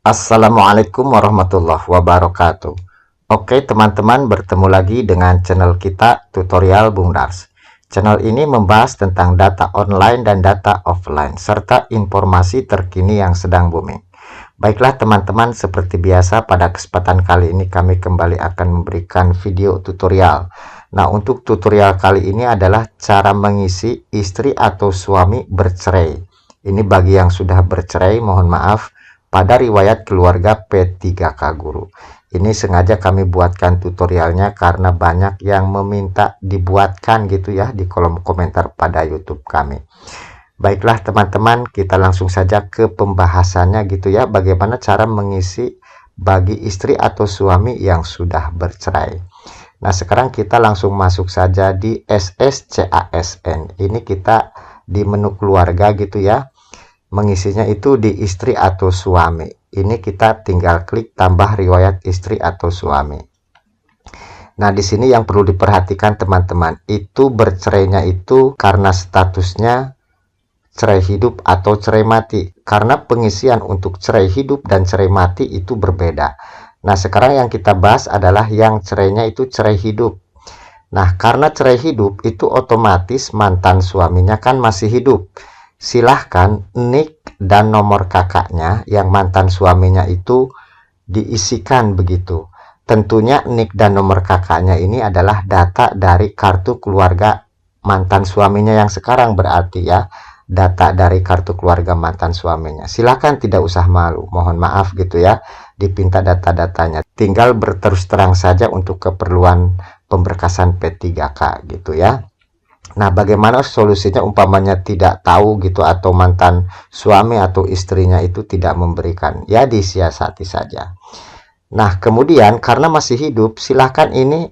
Assalamualaikum warahmatullahi wabarakatuh. Oke teman-teman, bertemu lagi dengan channel kita Tutorial Bung Dars. Channel ini membahas tentang data online dan data offline serta informasi terkini yang sedang booming. Baiklah teman-teman, seperti biasa pada kesempatan kali ini kami kembali akan memberikan video tutorial. Nah, untuk tutorial kali ini adalah cara mengisi istri atau suami bercerai. Ini bagi yang sudah bercerai, mohon maaf, pada riwayat keluarga P3K Guru. Ini sengaja kami buatkan tutorialnya karena banyak yang meminta dibuatkan gitu ya di kolom komentar pada YouTube kami. Baiklah teman-teman, kita langsung saja ke pembahasannya gitu ya, bagaimana cara mengisi bagi istri atau suami yang sudah bercerai. Nah, sekarang kita langsung masuk saja di SSCASN. Ini kita di menu keluarga gitu ya. Mengisinya itu di istri atau suami. Ini kita tinggal klik tambah riwayat istri atau suami. Nah, di sini yang perlu diperhatikan teman-teman, itu bercerainya itu karena statusnya cerai hidup atau cerai mati. Karena pengisian untuk cerai hidup dan cerai mati itu berbeda. Nah, sekarang yang kita bahas adalah yang cerainya itu cerai hidup. Nah, karena cerai hidup itu otomatis mantan suaminya kan masih hidup. Silahkan nik dan nomor kakaknya yang mantan suaminya itu diisikan begitu. Tentunya nik dan nomor kakaknya ini adalah data dari kartu keluarga mantan suaminya yang sekarang, berarti ya data dari kartu keluarga mantan suaminya. Silahkan tidak usah malu, mohon maaf gitu ya, dipinta data-datanya. Tinggal berterus terang saja untuk keperluan pemberkasan P3K gitu ya. Nah, bagaimana solusinya umpamanya tidak tahu gitu atau mantan suami atau istrinya itu tidak memberikan? Ya, disiasati saja. Nah, kemudian karena masih hidup, silahkan ini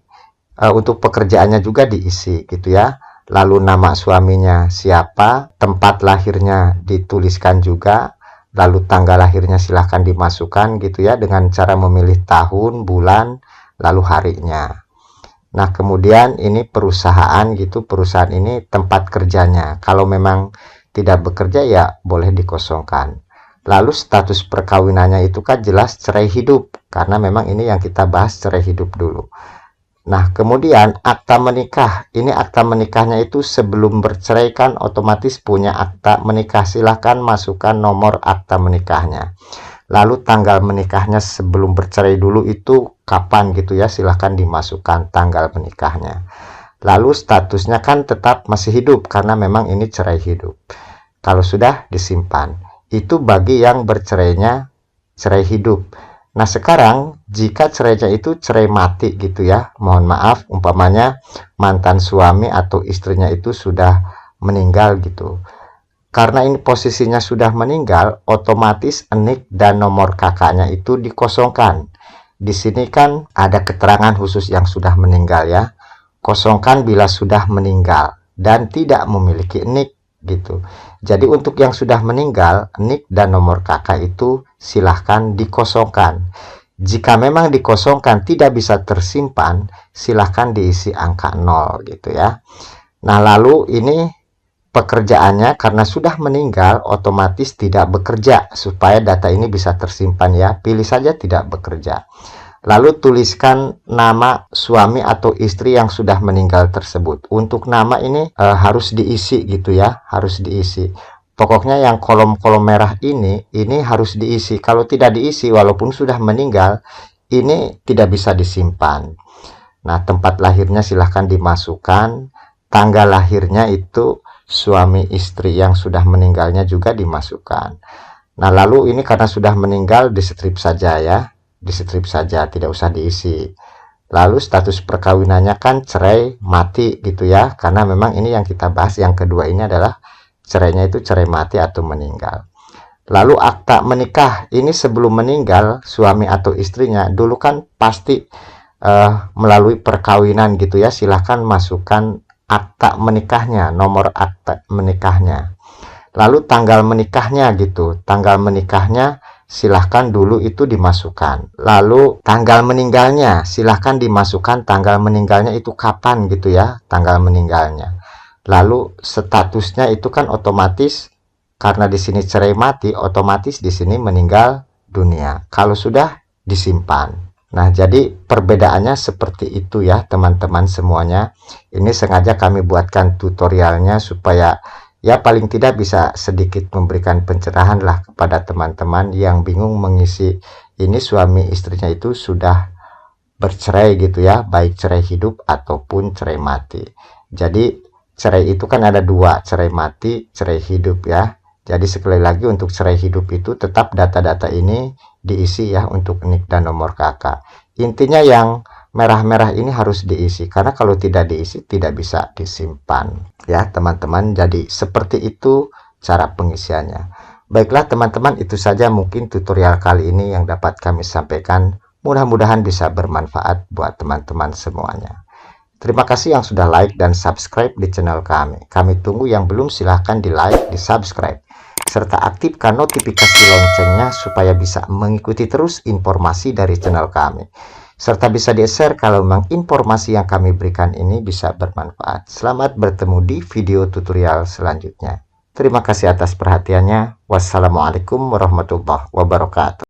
untuk pekerjaannya juga diisi gitu ya. Lalu nama suaminya siapa, tempat lahirnya dituliskan juga, lalu tanggal lahirnya silahkan dimasukkan gitu ya dengan cara memilih tahun, bulan, lalu harinya. Nah, kemudian ini perusahaan gitu, perusahaan ini tempat kerjanya. Kalau memang tidak bekerja ya boleh dikosongkan. Lalu status perkawinannya itu kan jelas cerai hidup, karena memang ini yang kita bahas cerai hidup dulu. Nah, kemudian akta menikah. Ini akta menikahnya itu sebelum bercerai kan otomatis punya akta menikah. Silahkan masukkan nomor akta menikahnya. Lalu tanggal menikahnya sebelum bercerai dulu itu kapan gitu ya, silahkan dimasukkan tanggal menikahnya. Lalu statusnya kan tetap masih hidup karena memang ini cerai hidup. Kalau sudah disimpan, itu bagi yang bercerainya cerai hidup. Nah, sekarang jika cerainya itu cerai mati gitu ya, mohon maaf, umpamanya mantan suami atau istrinya itu sudah meninggal gitu. Karena ini posisinya sudah meninggal, otomatis nik dan nomor kakaknya itu dikosongkan. Di sini kan ada keterangan khusus yang sudah meninggal ya. Kosongkan bila sudah meninggal dan tidak memiliki nik gitu. Jadi untuk yang sudah meninggal, nik dan nomor kakak itu silahkan dikosongkan. Jika memang dikosongkan tidak bisa tersimpan, silahkan diisi angka 0 gitu ya. Nah, lalu ini pekerjaannya karena sudah meninggal otomatis tidak bekerja. Supaya data ini bisa tersimpan ya, pilih saja tidak bekerja. Lalu tuliskan nama suami atau istri yang sudah meninggal tersebut. Untuk nama ini harus diisi gitu ya, harus diisi. Pokoknya yang kolom-kolom merah ini harus diisi. Kalau tidak diisi walaupun sudah meninggal, ini tidak bisa disimpan. Nah, tempat lahirnya silahkan dimasukkan. Tanggal lahirnya itu suami istri yang sudah meninggalnya juga dimasukkan. Nah, lalu ini karena sudah meninggal di-strip saja ya, di-strip saja, tidak usah diisi. Lalu status perkawinannya kan cerai mati gitu ya, karena memang ini yang kita bahas yang kedua ini adalah cerainya itu cerai mati atau meninggal. Lalu akta menikah, ini sebelum meninggal suami atau istrinya dulu kan pasti melalui perkawinan gitu ya, silahkan masukkan akta menikahnya, nomor akta menikahnya. Lalu tanggal menikahnya gitu, tanggal menikahnya silahkan dulu itu dimasukkan. Lalu tanggal meninggalnya silahkan dimasukkan, tanggal meninggalnya itu kapan gitu ya, tanggal meninggalnya. Lalu statusnya itu kan otomatis karena di sini cerai mati, otomatis di sini meninggal dunia kalau sudah disimpan. Nah, jadi perbedaannya seperti itu ya teman-teman semuanya. Ini sengaja kami buatkan tutorialnya supaya ya paling tidak bisa sedikit memberikan pencerahan lah kepada teman-teman yang bingung mengisi ini suami istrinya itu sudah bercerai gitu ya, baik cerai hidup ataupun cerai mati. Jadi cerai itu kan ada dua, cerai mati, cerai hidup ya. Jadi sekali lagi untuk cerai hidup itu tetap data-data ini diisi ya untuk NIK dan nomor kakak. Intinya yang merah-merah ini harus diisi karena kalau tidak diisi tidak bisa disimpan ya teman-teman. Jadi seperti itu cara pengisiannya. Baiklah teman-teman, itu saja mungkin tutorial kali ini yang dapat kami sampaikan. Mudah-mudahan bisa bermanfaat buat teman-teman semuanya. Terima kasih yang sudah like dan subscribe di channel kami. Kami tunggu yang belum, silahkan di like, di subscribe, serta aktifkan notifikasi loncengnya supaya bisa mengikuti terus informasi dari channel kami. Serta bisa di-share kalau memang informasi yang kami berikan ini bisa bermanfaat. Selamat bertemu di video tutorial selanjutnya. Terima kasih atas perhatiannya. Wassalamualaikum warahmatullahi wabarakatuh.